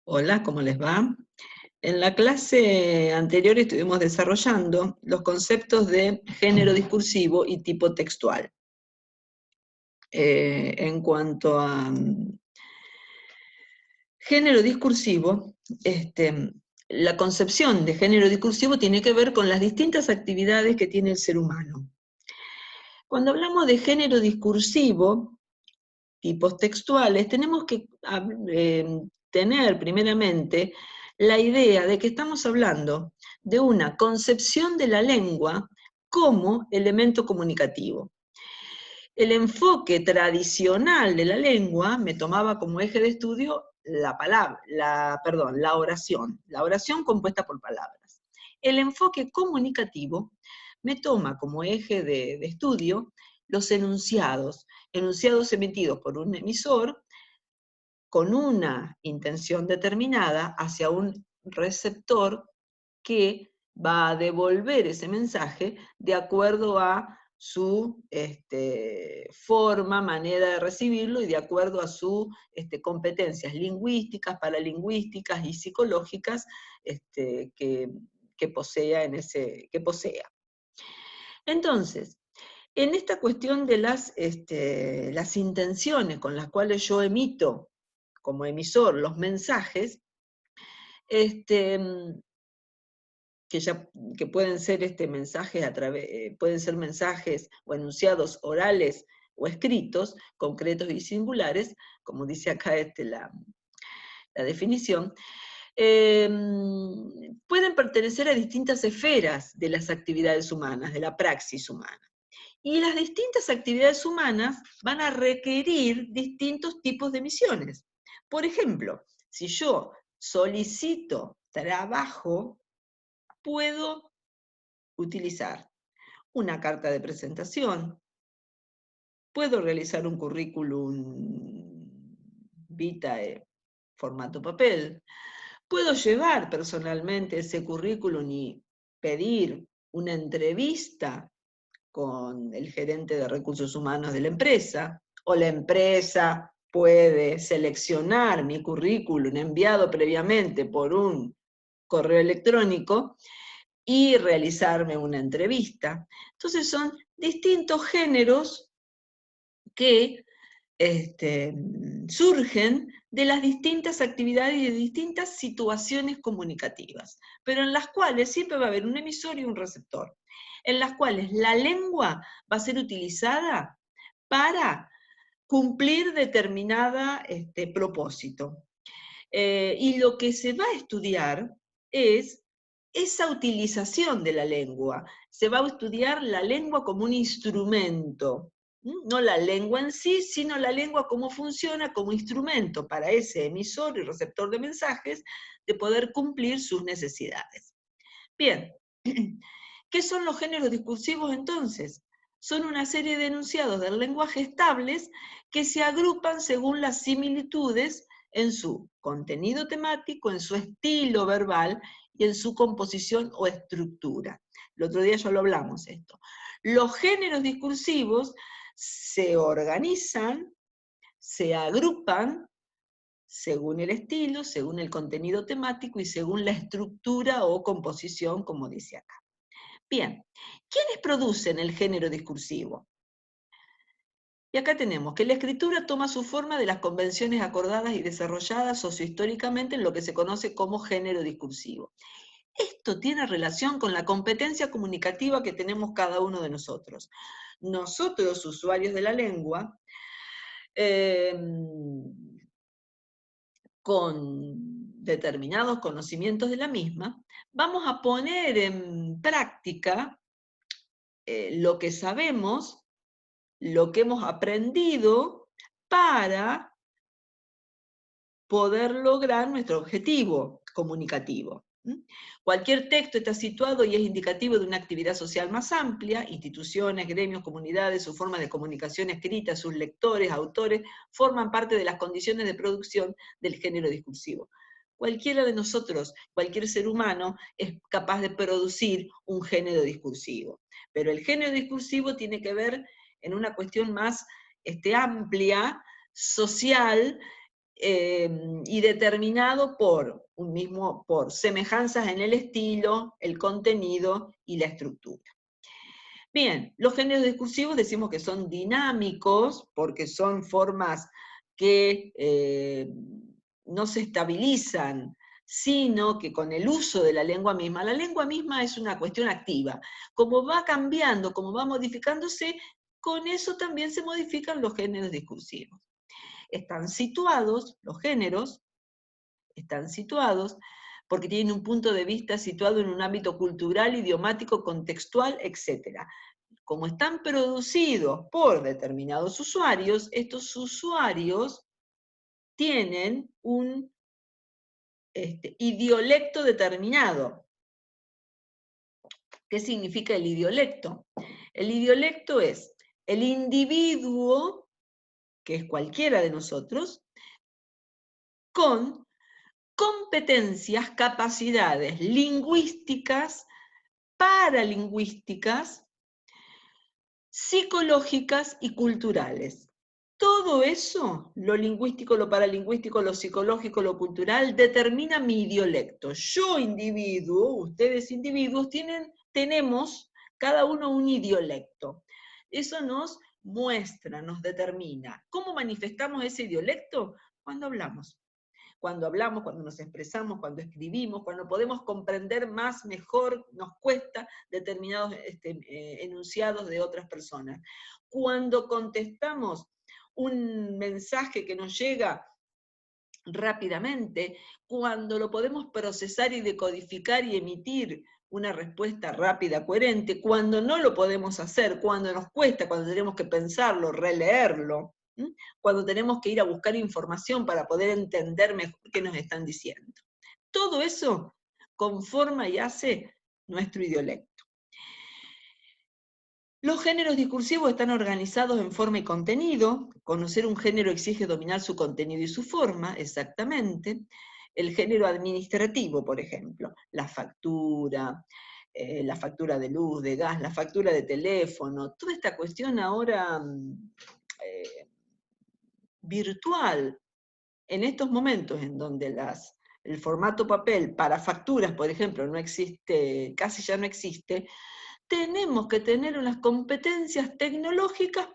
Hola, ¿cómo les va? En la clase anterior estuvimos desarrollando los conceptos de género discursivo y tipo textual. En cuanto a género discursivo, la concepción de género discursivo tiene que ver con las distintas actividades que tiene el ser humano. Cuando hablamos de género discursivo, tipos textuales, tenemos que tener primeramente la idea de que estamos hablando de una concepción de la lengua como elemento comunicativo. El enfoque tradicional de la lengua me tomaba como eje de estudio la oración compuesta por palabras. El enfoque comunicativo me toma como eje de estudio los enunciados emitidos por un emisor con una intención determinada hacia un receptor que va a devolver ese mensaje de acuerdo a su forma, manera de recibirlo y de acuerdo a sus competencias lingüísticas, paralingüísticas y psicológicas que posea. Entonces, en esta cuestión de las intenciones con las cuales yo emito como emisor los mensajes, que pueden ser mensajes pueden ser mensajes o enunciados orales o escritos, concretos y singulares, como dice acá la definición, pueden pertenecer a distintas esferas de las actividades humanas, de la praxis humana. Y las distintas actividades humanas van a requerir distintos tipos de emisiones. Por ejemplo, si yo solicito trabajo, puedo utilizar una carta de presentación, puedo realizar un currículum vitae formato papel, puedo llevar personalmente ese currículum y pedir una entrevista con el gerente de recursos humanos de la empresa, o la empresa puede seleccionar mi currículum enviado previamente por un correo electrónico y realizarme una entrevista. Entonces son distintos géneros que surgen de las distintas actividades y de distintas situaciones comunicativas, pero en las cuales siempre va a haber un emisor y un receptor, en las cuales la lengua va a ser utilizada para cumplir determinada propósito. Y lo que se va a estudiar es esa utilización de la lengua. Se va a estudiar la lengua como un instrumento, no la lengua en sí, sino la lengua cómo funciona como instrumento para ese emisor y receptor de mensajes de poder cumplir sus necesidades. Bien, ¿qué son los géneros discursivos entonces? Son una serie de enunciados del lenguaje estables que se agrupan según las similitudes en su contenido temático, en su estilo verbal y en su composición o estructura. El otro día ya lo hablamos esto. Los géneros discursivos se organizan, se agrupan según el estilo, según el contenido temático y según la estructura o composición, como dice acá. Bien, ¿quiénes producen el género discursivo? Y acá tenemos que la escritura toma su forma de las convenciones acordadas y desarrolladas sociohistóricamente en lo que se conoce como género discursivo. Esto tiene relación con la competencia comunicativa que tenemos cada uno de nosotros. Nosotros, usuarios de la lengua, con determinados conocimientos de la misma, vamos a poner en práctica lo que sabemos, lo que hemos aprendido para poder lograr nuestro objetivo comunicativo. Cualquier texto está situado y es indicativo de una actividad social más amplia, instituciones, gremios, comunidades, su forma de comunicación escrita, sus lectores, autores, forman parte de las condiciones de producción del género discursivo. Cualquiera de nosotros, cualquier ser humano, es capaz de producir un género discursivo. Pero el género discursivo tiene que ver en una cuestión más amplia, social, y determinado por por semejanzas en el estilo, el contenido y la estructura. Bien, los géneros discursivos decimos que son dinámicos porque son formas que no se estabilizan, sino que con el uso de la lengua misma es una cuestión activa. Como va cambiando, como va modificándose, con eso también se modifican los géneros discursivos. Están situados, los géneros, están situados porque tienen un punto de vista situado en un ámbito cultural, idiomático, contextual, etc. Como están producidos por determinados usuarios, estos usuarios tienen un idiolecto determinado. ¿Qué significa el idiolecto? El idiolecto es el individuo, que es cualquiera de nosotros, con competencias, capacidades lingüísticas, paralingüísticas, psicológicas y culturales. Todo eso, lo lingüístico, lo paralingüístico, lo psicológico, lo cultural, determina mi idiolecto. Yo, individuo, ustedes, individuos, tenemos cada uno un idiolecto. Eso nos muestra, nos determina. ¿Cómo manifestamos ese idiolecto? Cuando hablamos. Cuando hablamos, cuando nos expresamos, cuando escribimos, cuando podemos comprender más, mejor, nos cuesta determinados enunciados de otras personas. Cuando contestamos un mensaje que nos llega rápidamente, cuando lo podemos procesar y decodificar y emitir una respuesta rápida, coherente, cuando no lo podemos hacer, cuando nos cuesta, cuando tenemos que pensarlo, releerlo, cuando tenemos que ir a buscar información para poder entender mejor qué nos están diciendo. Todo eso conforma y hace nuestro idiolecto. Los géneros discursivos están organizados en forma y contenido. Conocer un género exige dominar su contenido y su forma, exactamente. El género administrativo, por ejemplo, la factura de luz, de gas, la factura de teléfono, toda esta cuestión ahora virtual, en estos momentos en donde el formato papel para facturas, por ejemplo, no existe, casi ya no existe, tenemos que tener unas competencias tecnológicas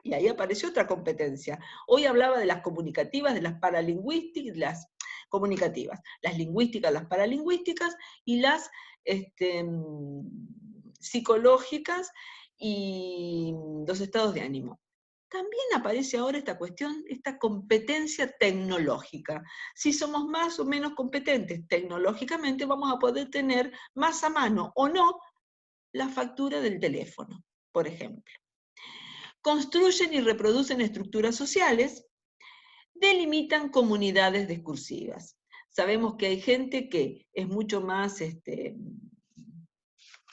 y ahí apareció otra competencia. Hoy hablaba de las comunicativas, de las paralingüísticas, las comunicativas, las lingüísticas, las paralingüísticas y las psicológicas y los estados de ánimo. También aparece ahora esta cuestión, esta competencia tecnológica. Si somos más o menos competentes tecnológicamente, vamos a poder tener más a mano o no la factura del teléfono, por ejemplo. Construyen y reproducen estructuras sociales, delimitan comunidades discursivas. Sabemos que hay gente que es mucho más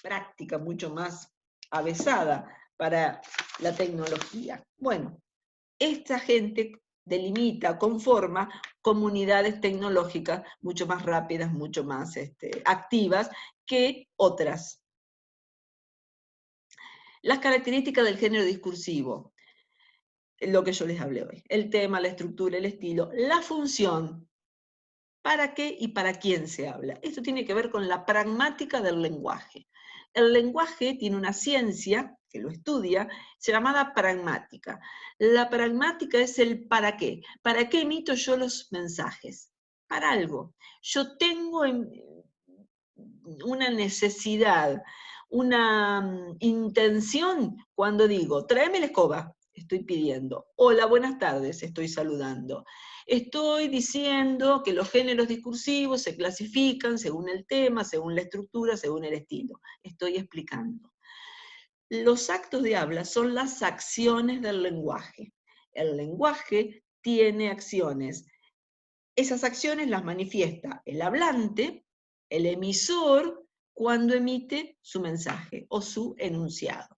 práctica, mucho más avesada para la tecnología. Bueno, esta gente delimita, conforma comunidades tecnológicas mucho más rápidas, mucho más activas que otras. Las características del género discursivo, lo que yo les hablé hoy, el tema, la estructura, el estilo, la función, para qué y para quién se habla. Esto tiene que ver con la pragmática del lenguaje. El lenguaje tiene una ciencia que lo estudia, llamada pragmática. La pragmática es el para qué. ¿Para qué emito yo los mensajes? Para algo. Yo tengo una necesidad, una intención cuando digo, tráeme la escoba, estoy pidiendo. Hola, buenas tardes, estoy saludando. Estoy diciendo que los géneros discursivos se clasifican según el tema, según la estructura, según el estilo. Estoy explicando. Los actos de habla son las acciones del lenguaje. El lenguaje tiene acciones. Esas acciones las manifiesta el hablante, el emisor, cuando emite su mensaje o su enunciado.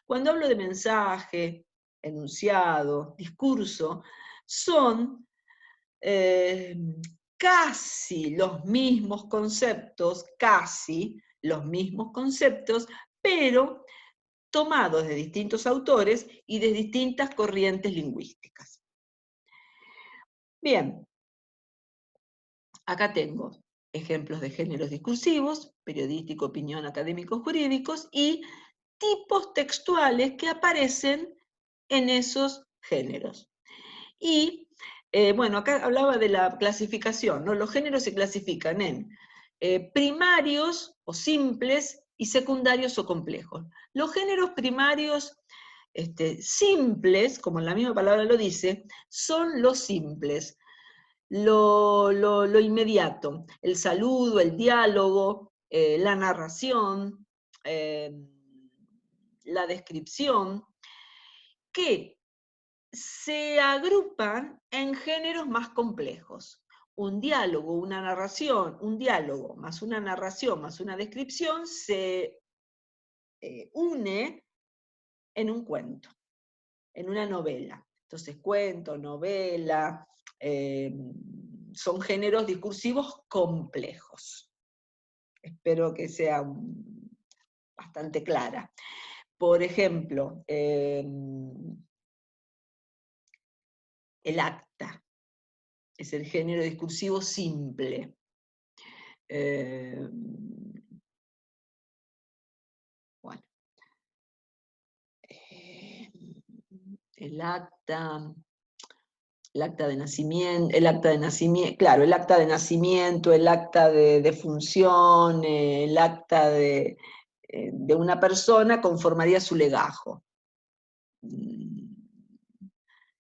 Cuando hablo de mensaje, enunciado, discurso, son casi los mismos conceptos, pero tomados de distintos autores y de distintas corrientes lingüísticas. Bien, acá tengo ejemplos de géneros discursivos, periodístico, opinión, académicos, jurídicos, y tipos textuales que aparecen en esos géneros. Y, bueno, acá hablaba de la clasificación, ¿no? Los géneros se clasifican en primarios o simples y secundarios o complejos. Los géneros primarios simples, como la misma palabra lo dice, son los simples, lo inmediato, el saludo, el diálogo, la narración, la descripción, que se agrupan en géneros más complejos. Un diálogo, una narración, un diálogo más una narración más una descripción se une en un cuento, en una novela. Entonces, cuento, novela, son géneros discursivos complejos. Espero que sea bastante clara. Por ejemplo, el acta es el género discursivo simple. Bueno, el acta de nacimiento, claro, el acta de nacimiento, el acta de función, el acta de una persona conformaría su legajo.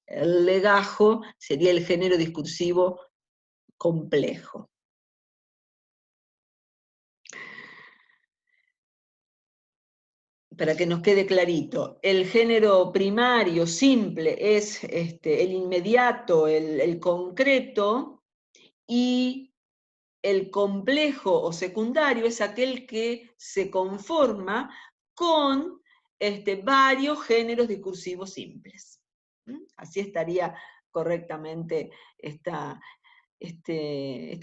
El legajo sería el género discursivo complejo. Para que nos quede clarito, el género primario, simple, es el inmediato, el concreto, y el complejo o secundario es aquel que se conforma con varios géneros discursivos simples. Así estaría correctamente esta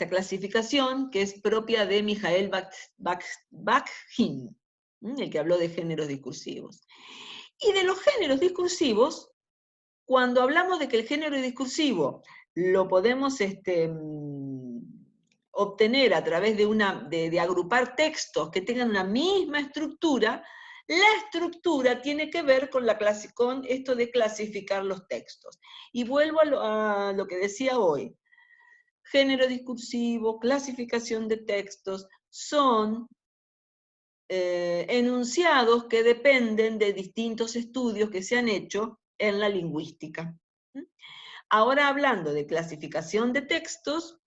clasificación, que es propia de Michael Bakhtin, el que habló de géneros discursivos. Y de los géneros discursivos, cuando hablamos de que el género discursivo lo podemos obtener a través de agrupar textos que tengan una misma estructura, la estructura tiene que ver con esto de clasificar los textos. Y vuelvo a lo que decía hoy. Género discursivo, clasificación de textos, son enunciados que dependen de distintos estudios que se han hecho en la lingüística. Ahora, hablando de clasificación de textos,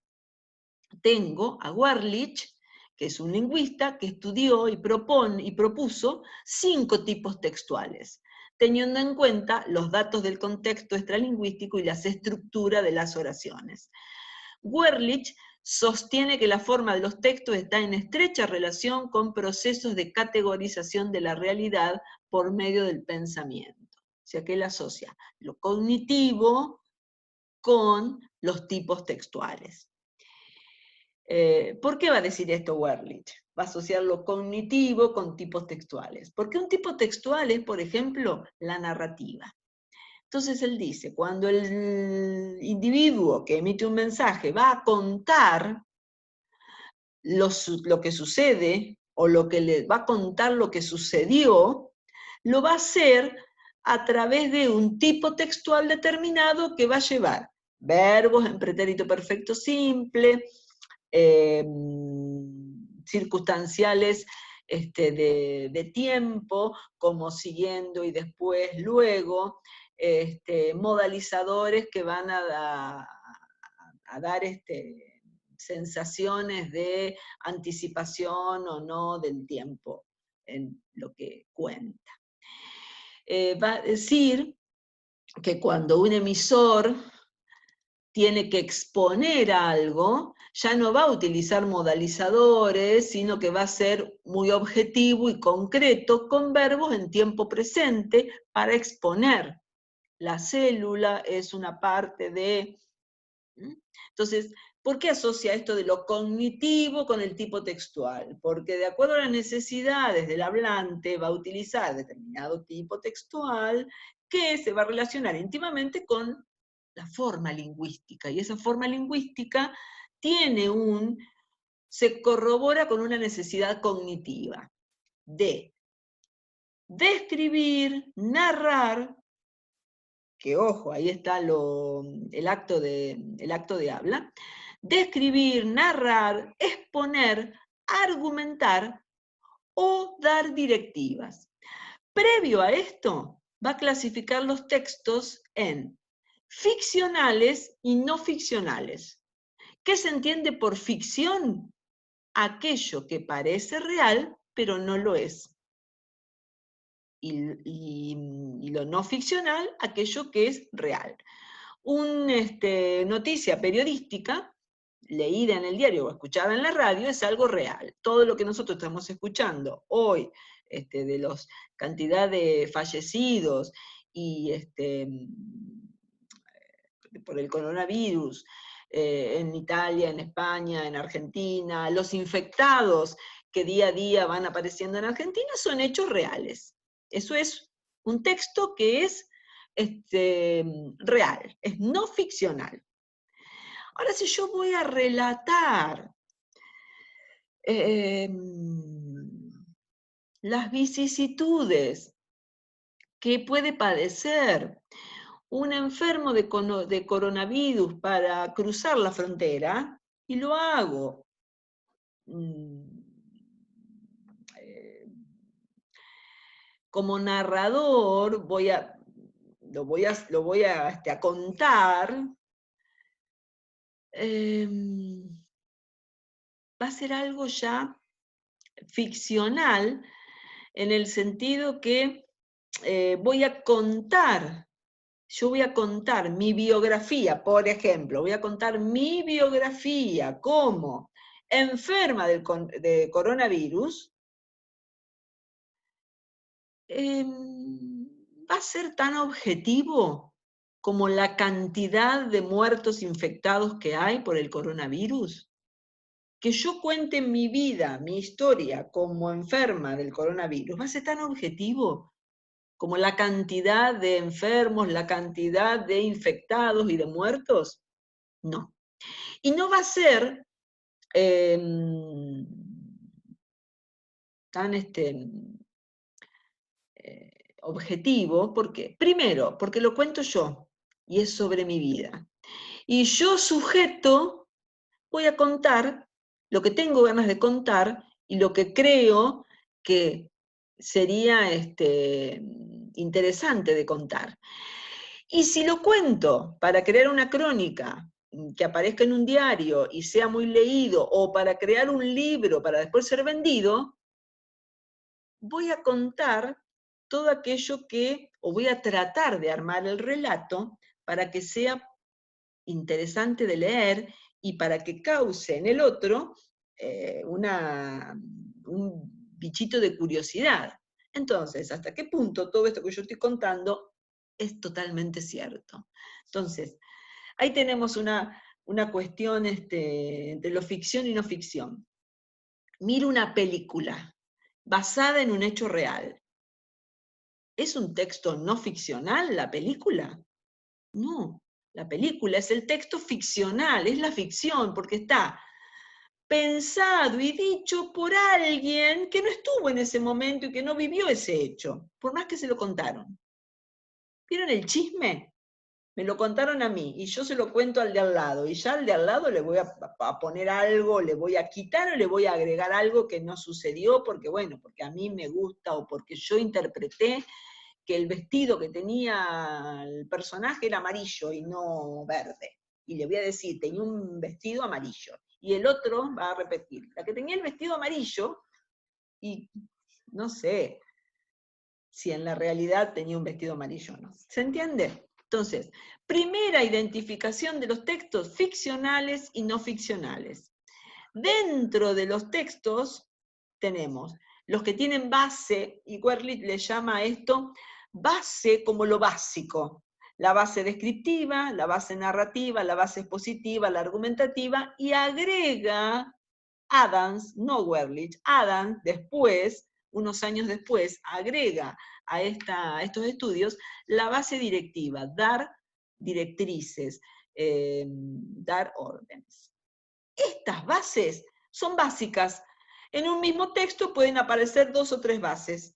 tengo a Werlich, que es un lingüista que estudió y propuso 5 tipos textuales, teniendo en cuenta los datos del contexto extralingüístico y las estructuras de las oraciones. Werlich sostiene que la forma de los textos está en estrecha relación con procesos de categorización de la realidad por medio del pensamiento. O sea que él asocia lo cognitivo con los tipos textuales. ¿Por qué va a decir esto Werlich? Va a asociar lo cognitivo con tipos textuales. Porque un tipo textual es, por ejemplo, la narrativa. Entonces él dice, cuando el individuo que emite un mensaje va a contar lo que sucede, o lo que le va a contar lo que sucedió, lo va a hacer a través de un tipo textual determinado que va a llevar verbos en pretérito perfecto simple, circunstanciales de tiempo, como siguiendo y después, luego, modalizadores que van a dar sensaciones de anticipación o no del tiempo en lo que cuenta. Va a decir que cuando un emisor tiene que exponer algo, ya no va a utilizar modalizadores, sino que va a ser muy objetivo y concreto con verbos en tiempo presente para exponer. La célula es una parte de... Entonces, ¿por qué asocia esto de lo cognitivo con el tipo textual? Porque de acuerdo a las necesidades del hablante va a utilizar determinado tipo textual que se va a relacionar íntimamente con la forma lingüística, y esa forma lingüística se corrobora con una necesidad cognitiva de describir, narrar, que ojo, ahí está el acto de habla, describir, narrar, exponer, argumentar o dar directivas. Previo a esto, va a clasificar los textos en ficcionales y no ficcionales. ¿Qué se entiende por ficción? Aquello que parece real, pero no lo es. Y lo no ficcional, aquello que es real. Una noticia periodística, leída en el diario o escuchada en la radio, es algo real. Todo lo que nosotros estamos escuchando hoy, de los cantidad de fallecidos y por el coronavirus, en Italia, en España, en Argentina, los infectados que día a día van apareciendo en Argentina, son hechos reales. Eso es un texto que es real, es no ficcional. Ahora, si yo voy a relatar las vicisitudes que puede padecer un enfermo de coronavirus para cruzar la frontera, y lo hago como narrador, lo voy a contar, va a ser algo ya ficcional, en el sentido que yo voy a contar mi biografía, por ejemplo, voy a contar mi biografía como enferma de coronavirus, va a ser tan objetivo como la cantidad de muertos infectados que hay por el coronavirus. Que yo cuente mi vida, mi historia como enferma del coronavirus, va a ser tan objetivo como la cantidad de enfermos, la cantidad de infectados y de muertos. No. Y no va a ser tan objetivo, ¿por qué? Primero, porque lo cuento yo, y es sobre mi vida. Y yo, sujeto, voy a contar lo que tengo ganas de contar y lo que creo que sería interesante de contar. Y si lo cuento para crear una crónica que aparezca en un diario y sea muy leído, o para crear un libro para después ser vendido, voy a contar todo aquello o voy a tratar de armar el relato para que sea interesante de leer y para que cause en el otro un bichito de curiosidad. Entonces, ¿hasta qué punto todo esto que yo estoy contando es totalmente cierto? Entonces, ahí tenemos una cuestión entre lo ficción y no ficción. Miro una película basada en un hecho real. ¿Es un texto no ficcional la película? No, la película es el texto ficcional, es la ficción, porque está pensado y dicho por alguien que no estuvo en ese momento y que no vivió ese hecho, por más que se lo contaron. ¿Vieron el chisme? Me lo contaron a mí y yo se lo cuento al de al lado, y ya al de al lado le voy a poner algo, le voy a quitar o le voy a agregar algo que no sucedió porque, bueno, porque a mí me gusta o porque yo interpreté que el vestido que tenía el personaje era amarillo y no verde. Y le voy a decir, tenía un vestido amarillo. Y el otro va a repetir, la que tenía el vestido amarillo, y no sé si en la realidad tenía un vestido amarillo o no. ¿Se entiende? Entonces, primera identificación de los textos ficcionales y no ficcionales. Dentro de los textos tenemos los que tienen base, y Werlich le llama a esto base como lo básico. La base descriptiva, la base narrativa, la base expositiva, la argumentativa, y agrega Adams, no Werlich, Adams después, unos años después, agrega a estos estudios la base directiva, dar directrices, dar órdenes. Estas bases son básicas. En un mismo texto pueden aparecer 2 o 3 bases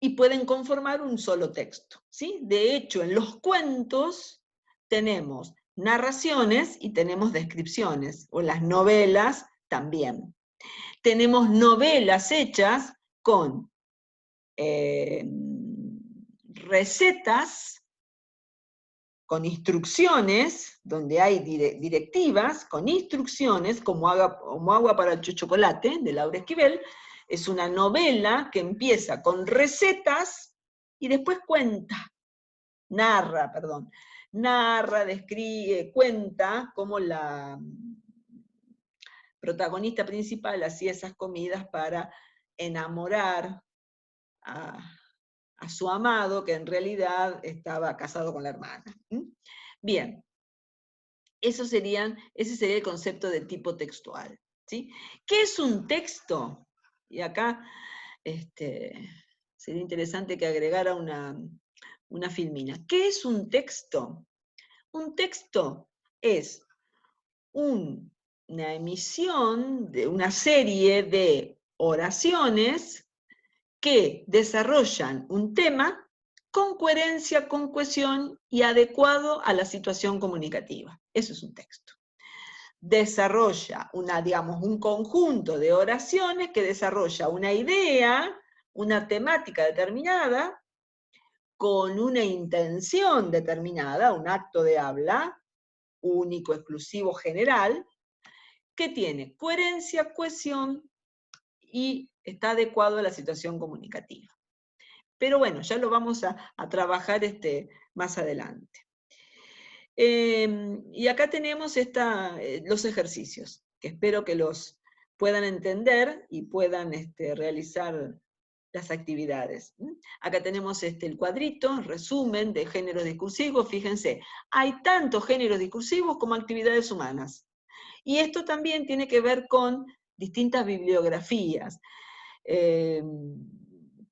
y pueden conformar un solo texto, ¿sí? De hecho, en los cuentos tenemos narraciones y tenemos descripciones, o las novelas también. Tenemos novelas hechas con recetas, con instrucciones, donde hay directivas, con instrucciones, como Agua para el chocolate, de Laura Esquivel. Es una novela que empieza con recetas y después narra, describe, cuenta cómo la protagonista principal hacía esas comidas para enamorar a su amado, que en realidad estaba casado con la hermana. Bien, ese sería el concepto de tipo textual, ¿sí? ¿Qué es un texto? Y acá sería interesante que agregara una filmina. ¿Qué es un texto? Un texto es una emisión de una serie de oraciones que desarrollan un tema con coherencia, con cohesión y adecuado a la situación comunicativa. Eso es un texto. Desarrolla un conjunto de oraciones que desarrolla una idea, una temática determinada, con una intención determinada, un acto de habla único, exclusivo, general, que tiene coherencia, cohesión y está adecuado a la situación comunicativa. Pero bueno, ya lo vamos a trabajar más adelante. Y acá tenemos los ejercicios, que espero que los puedan entender y puedan realizar las actividades. Acá tenemos el cuadrito, resumen de géneros discursivos. Fíjense, hay tantos géneros discursivos como actividades humanas. Y esto también tiene que ver con distintas bibliografías.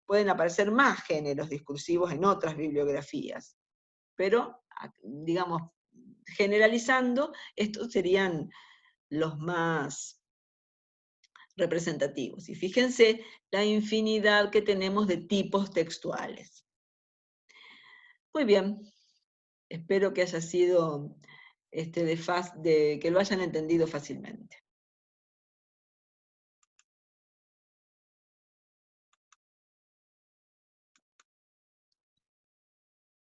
Pueden aparecer más géneros discursivos en otras bibliografías, pero, digamos, generalizando, estos serían los más representativos. Y fíjense la infinidad que tenemos de tipos textuales. Muy bien, espero que haya sido que lo hayan entendido fácilmente.